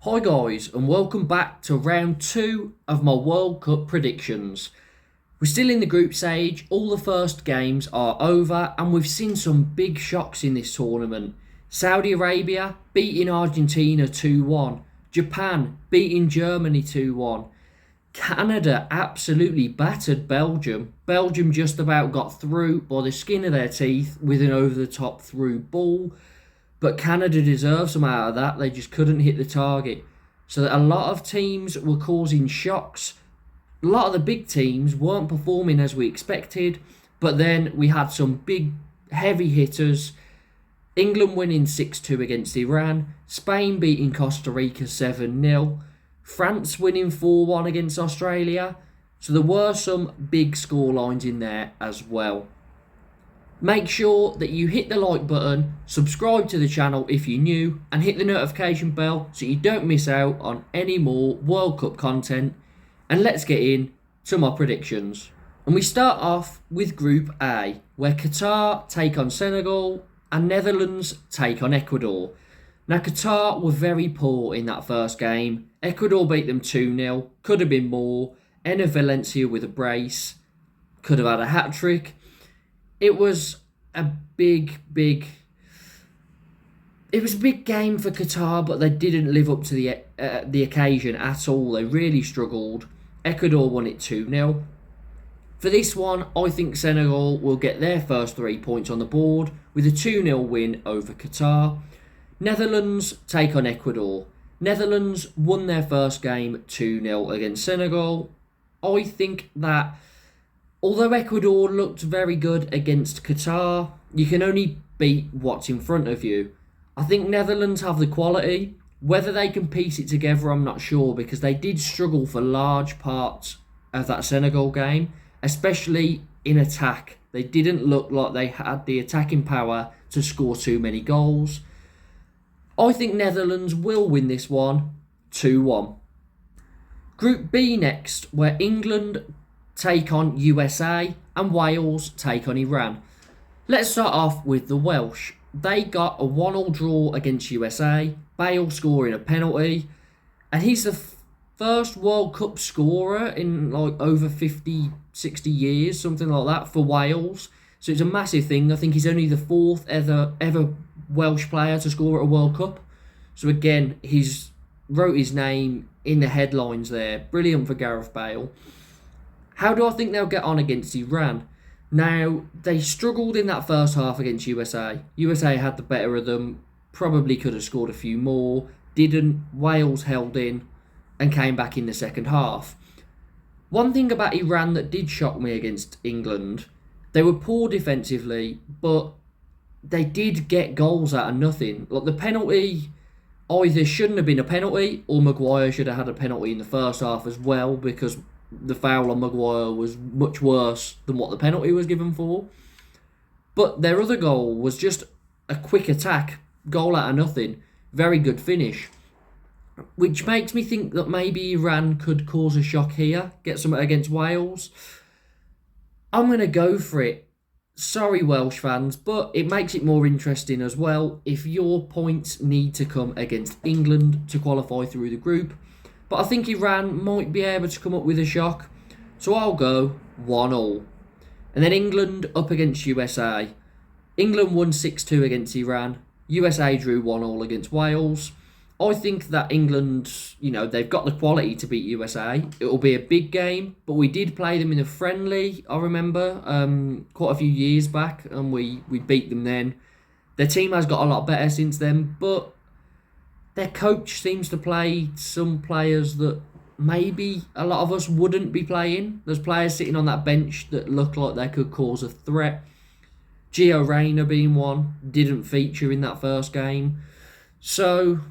Hi guys, and welcome back to round 2 of my World Cup predictions. We're still in the group stage, all the first games are over, and we've seen some big shocks in this tournament. Saudi Arabia beating Argentina 2-1, Japan beating Germany 2-1, Canada absolutely battered Belgium. Belgium just about got through by the skin of their teeth with an over the top through ball. But Canada deserved some out of that. They just couldn't hit the target. So a lot of teams were causing shocks. A lot of the big teams weren't performing as we expected. But then we had some big, heavy hitters. England winning 6-2 against Iran. Spain beating Costa Rica 7-0. France winning 4-1 against Australia. So there were some big scorelines in there as well. Make sure that you hit the like button, subscribe to the channel if you're new, and hit the notification bell so you don't miss out on any more World Cup content. And let's get in to my predictions. And we start off with Group A, where Qatar take on Senegal and Netherlands take on Ecuador. Now Qatar were very poor in that first game. Ecuador beat them 2-0, could have been more. Enner Valencia with a brace, could have had a hat-trick. It was a big game for Qatar, but they didn't live up to the occasion at all. They really struggled. Ecuador won it 2-0. For this one, I think Senegal will get their first 3 points on the board with a 2-0 win over Qatar. Netherlands take on Ecuador. Netherlands won their first game 2-0 against Senegal. I think that although Ecuador looked very good against Qatar, you can only beat what's in front of you. I think Netherlands have the quality. Whether they can piece it together, I'm not sure, because they did struggle for large parts of that Senegal game, especially in attack. They didn't look like they had the attacking power to score too many goals. I think Netherlands will win this one 2-1. Group B next, where England take on USA and Wales take on Iran. Let's start off with the Welsh. They got a 1-1 draw against USA, Bale scoring a penalty, and he's the first World Cup scorer in like over 50, 60 years, something like that, for Wales. So it's a massive thing. I think he's only the fourth ever Welsh player to score at a World Cup. So again, he's wrote his name in the headlines there. Brilliant for Gareth Bale. How do I think they'll get on against Iran? Now, they struggled in that first half against USA. USA had the better of them, probably could have scored a few more, didn't. Wales held in and came back in the second half. One thing about Iran that did shock me against England, they were poor defensively, but they did get goals out of nothing. Like the penalty either shouldn't have been a penalty, or Maguire should have had a penalty in the first half as well, because the foul on Maguire was much worse than what the penalty was given for. But their other goal was just a quick attack, goal out of nothing, very good finish. Which makes me think that maybe Iran could cause a shock here, get something against Wales. I'm going to go for it. Sorry, Welsh fans, but it makes it more interesting as well if your points need to come against England to qualify through the group. But I think Iran might be able to come up with a shock. So I'll go 1-1. And then England up against USA. England won 6-2 against Iran. USA drew 1-1 against Wales. I think that England, they've got the quality to beat USA. It'll be a big game, but we did play them in a friendly, I remember, quite a few years back, and we beat them then. Their team has got a lot better since then, but their coach seems to play some players that maybe a lot of us wouldn't be playing. There's players sitting on that bench that look like they could cause a threat. Gio Reyna being one, didn't feature in that first game. So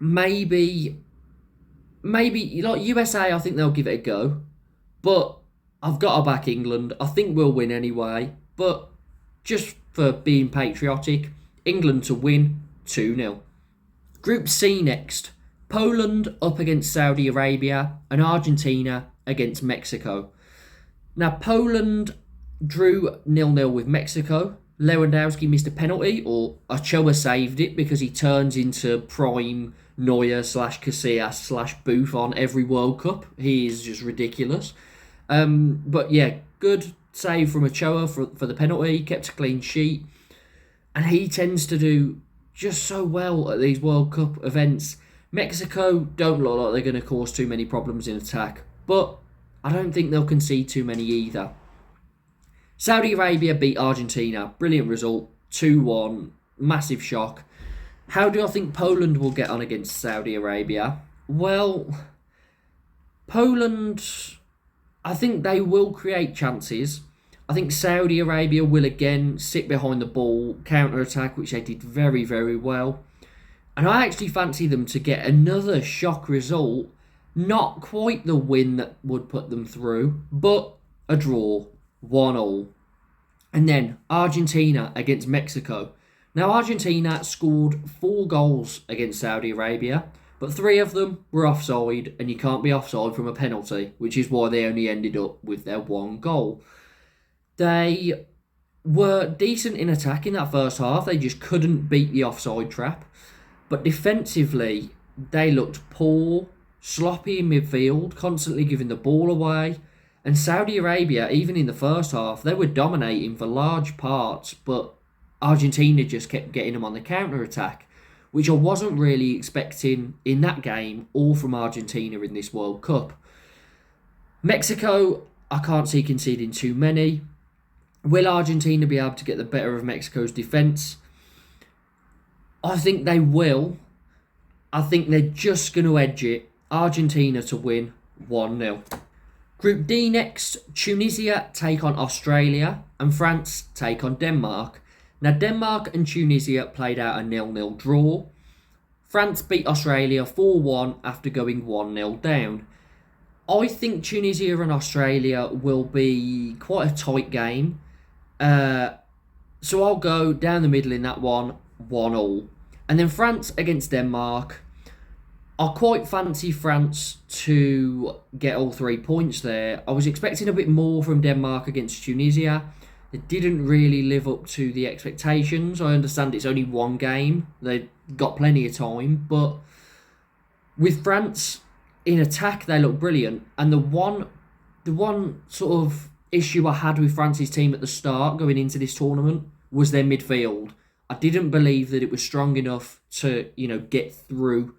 maybe like USA, I think they'll give it a go. But I've got to back England. I think we'll win anyway. But just for being patriotic, England to win 2-0. Group C next. Poland up against Saudi Arabia and Argentina against Mexico. Now, Poland drew 0-0 with Mexico. Lewandowski missed a penalty, or Ochoa saved it because he turns into prime Neuer slash Casillas slash Buffon every World Cup. He is just ridiculous. But yeah, good save from Ochoa for the penalty, kept a clean sheet. And he tends to do just so well at these World Cup events. Mexico don't look like they're going to cause too many problems in attack, but I don't think they'll concede too many either. Saudi Arabia beat Argentina. Brilliant result. 2-1. Massive shock. How do I think Poland will get on against Saudi Arabia? Well, Poland, I think they will create chances. I think Saudi Arabia will again sit behind the ball, counter-attack, which they did very, very well. And I actually fancy them to get another shock result. Not quite the win that would put them through, but a draw. 1-1. And then Argentina against Mexico. Now, Argentina scored 4 goals against Saudi Arabia, but 3 of them were offside, and you can't be offside from a penalty, which is why they only ended up with their 1 goal. They were decent in attack in that first half. They just couldn't beat the offside trap. But defensively, they looked poor, sloppy in midfield, constantly giving the ball away. And Saudi Arabia, even in the first half, they were dominating for large parts, but Argentina just kept getting them on the counter-attack, which I wasn't really expecting in that game or from Argentina in this World Cup. Mexico, I can't see conceding too many. Will Argentina be able to get the better of Mexico's defence? I think they will. I think they're just going to edge it. Argentina to win 1-0. Group D next, Tunisia take on Australia and France take on Denmark. Now, Denmark and Tunisia played out a 0-0 draw. France beat Australia 4-1 after going 1-0 down. I think Tunisia and Australia will be quite a tight game. So I'll go down the middle in that one, 1-1. And then France against Denmark. I quite fancy France to get all 3 points there. I was expecting a bit more from Denmark against Tunisia. They didn't really live up to the expectations. I understand it's only 1 game. They've got plenty of time. But with France in attack, they look brilliant. And the one sort of issue I had with France's team at the start going into this tournament was their midfield. I didn't believe that it was strong enough to, get through,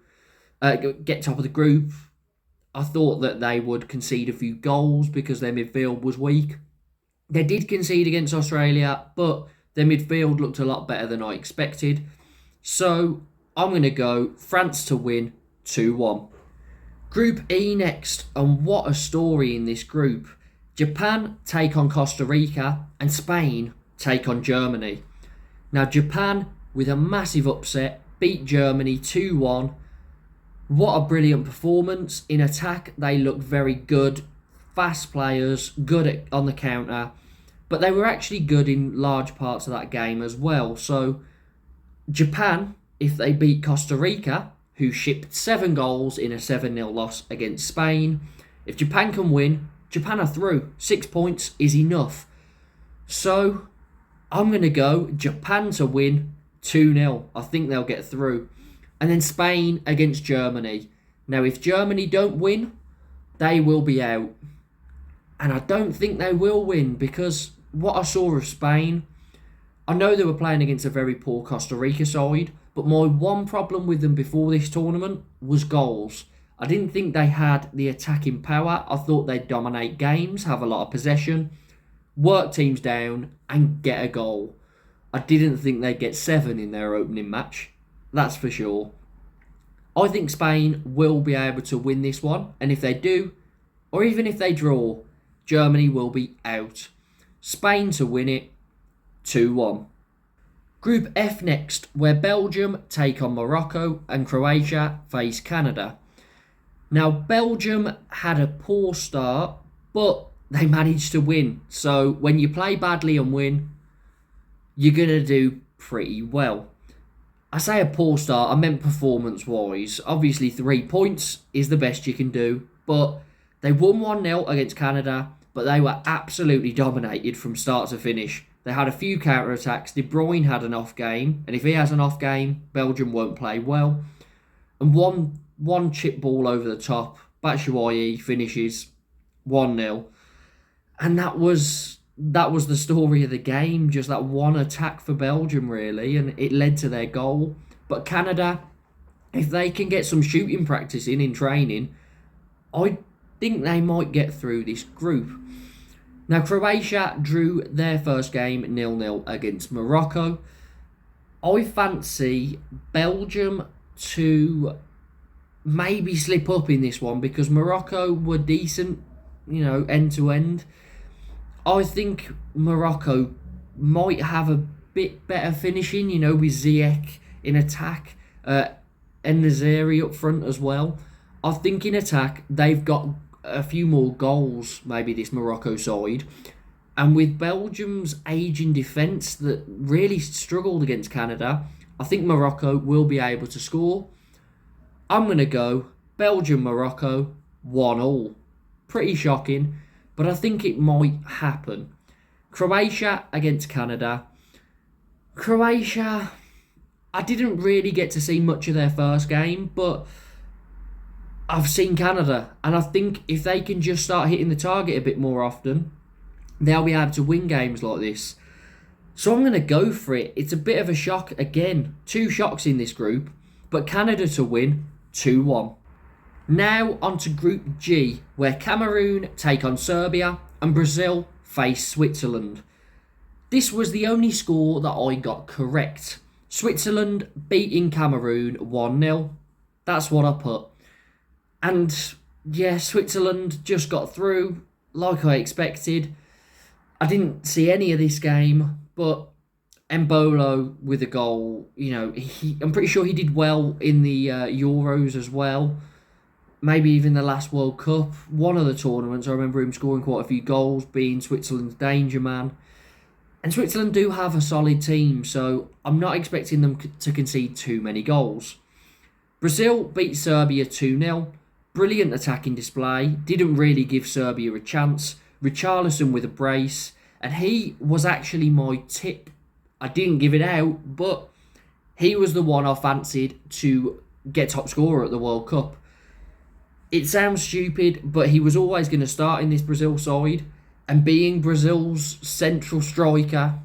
get top of the group. I thought that they would concede a few goals because their midfield was weak. They did concede against Australia, but their midfield looked a lot better than I expected. So I'm going to go France to win 2-1. Group E next, and what a story in this group. Japan take on Costa Rica and Spain take on Germany. Now, Japan, with a massive upset, beat Germany 2-1. What a brilliant performance. In attack, they looked very good. Fast players, good on the counter. But they were actually good in large parts of that game as well. So, Japan, if they beat Costa Rica, who shipped 7 goals in a 7-0 loss against Spain, if Japan can win, Japan are through. 6 points is enough. So, I'm going to go Japan to win 2-0. I think they'll get through. And then Spain against Germany. Now, if Germany don't win, they will be out. And I don't think they will win because what I saw of Spain, I know they were playing against a very poor Costa Rica side, but my one problem with them before this tournament was goals. I didn't think they had the attacking power. I thought they'd dominate games, have a lot of possession, work teams down and get a goal. I didn't think they'd get 7 in their opening match. That's for sure. I think Spain will be able to win this one. And if they do, or even if they draw, Germany will be out. Spain to win it 2-1. Group F next, where Belgium take on Morocco and Croatia face Canada. Now, Belgium had a poor start, but they managed to win. So when you play badly and win, you're going to do pretty well. I say a poor start, I meant performance-wise. Obviously, 3 points is the best you can do, but they won 1-0 against Canada, but they were absolutely dominated from start to finish. They had a few counter-attacks. De Bruyne had an off game, and if he has an off game, Belgium won't play well. and one chip ball over the top. Batshuayi finishes 1-0, and that was the story of the game. Just that one attack for Belgium, really, and it led to their goal. But Canada, if they can get some shooting practice in training, I think they might get through this group. Now, Croatia drew their first game 0-0 against Morocco. I fancy Belgium to maybe slip up in this one because Morocco were decent, end to end. I think Morocco might have a bit better finishing, with Ziyech in attack, and Nazeri up front as well. I think in attack, they've got a few more goals, maybe this Morocco side. And with Belgium's aging defence that really struggled against Canada, I think Morocco will be able to score. I'm going to go Belgium-Morocco 1-1. Pretty shocking, but I think it might happen. Croatia against Canada. Croatia, I didn't really get to see much of their first game, but I've seen Canada, and I think if they can just start hitting the target a bit more often, they'll be able to win games like this. So I'm going to go for it. It's a bit of a shock again. 2 shocks in this group, but Canada to win 2-1. Now on to Group G, where Cameroon take on Serbia and Brazil face Switzerland. This was the only score that I got correct. Switzerland beating Cameroon 1-0. That's what I put. And yeah, Switzerland just got through like I expected. I didn't see any of this game, but Embolo with a goal, I'm pretty sure he did well in the Euros as well. Maybe even the last World Cup. One of the tournaments, I remember him scoring quite a few goals, being Switzerland's danger man. And Switzerland do have a solid team, so I'm not expecting them to concede too many goals. Brazil beat Serbia 2-0. Brilliant attacking display. Didn't really give Serbia a chance. Richarlison with a brace, and he was actually my tip. I didn't give it out, but he was the one I fancied to get top scorer at the World Cup. It sounds stupid, but he was always going to start in this Brazil side, and being Brazil's central striker,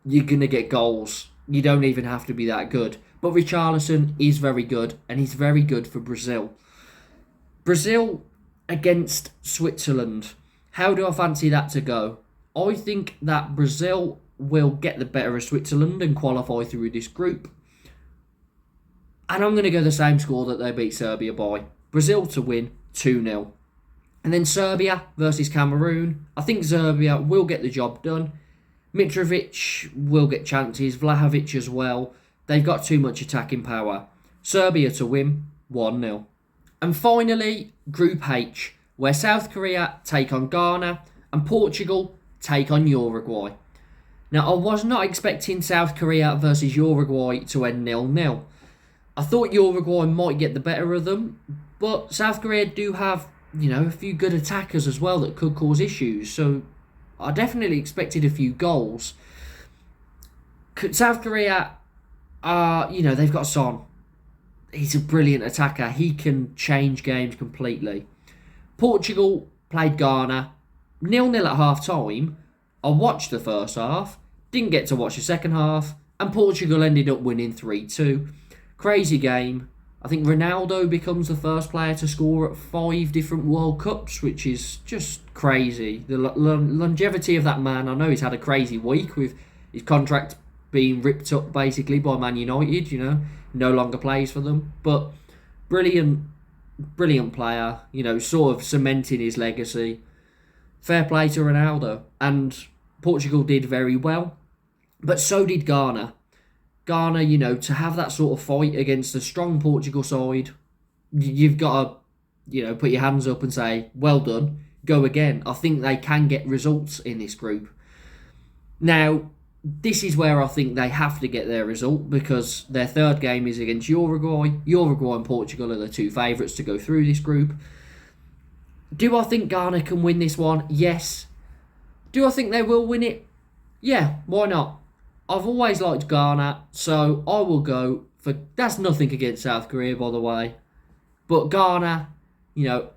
you're going to get goals. You don't even have to be that good. But Richarlison is very good, and he's very good for Brazil. Brazil against Switzerland. How do I fancy that to go? I think that Brazil will get the better of Switzerland and qualify through this group. And I'm going to go the same score that they beat Serbia by. Brazil to win 2-0. And then Serbia versus Cameroon. I think Serbia will get the job done. Mitrovic will get chances. Vlahovic as well. They've got too much attacking power. Serbia to win 1-0. And finally, Group H, where South Korea take on Ghana and Portugal take on Uruguay. Now, I was not expecting South Korea versus Uruguay to end 0-0. I thought Uruguay might get the better of them, but South Korea do have, a few good attackers as well that could cause issues. So I definitely expected a few goals. South Korea they've got Son. He's a brilliant attacker. He can change games completely. Portugal played Ghana 0-0 at half-time. I watched the first half, didn't get to watch the second half, and Portugal ended up winning 3-2. Crazy game. I think Ronaldo becomes the first player to score at 5 different World Cups, which is just crazy. The longevity of that man. I know he's had a crazy week with his contract being ripped up basically by Man United, no longer plays for them. But brilliant player, sort of cementing his legacy. Fair play to Ronaldo. And Portugal did very well, but so did Ghana. Ghana, to have that sort of fight against a strong Portugal side, you've got to, put your hands up and say, well done, go again. I think they can get results in this group. Now, this is where I think they have to get their result because their third game is against Uruguay. Uruguay and Portugal are the 2 favourites to go through this group. Do I think Ghana can win this one? Yes. Do I think they will win it? Yeah, why not? I've always liked Ghana, so I will go for That's nothing against South Korea, by the way. But Ghana,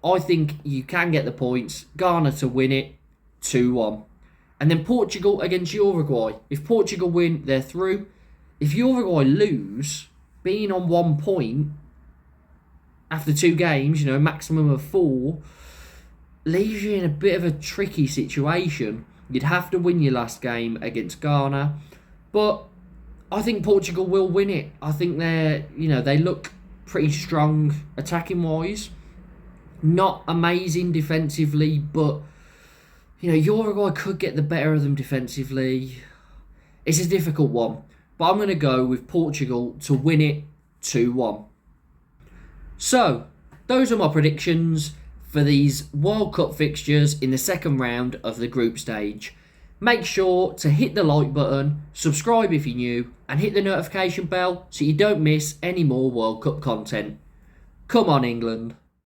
I think you can get the points. Ghana to win it 2-1. And then Portugal against Uruguay. If Portugal win, they're through. If Uruguay lose, being on 1 point after 2 games, maximum of 4, leaves you in a bit of a tricky situation. You'd have to win your last game against Ghana. But I think Portugal will win it. I think they look pretty strong attacking wise. Not amazing defensively, but Uruguay could get the better of them defensively. It's a difficult one, but I'm going to go with Portugal to win it 2-1. So, those are my predictions for these World Cup fixtures in the second round of the group stage. Make sure to hit the like button, subscribe if you're new, and hit the notification bell so you don't miss any more World Cup content. Come on, England.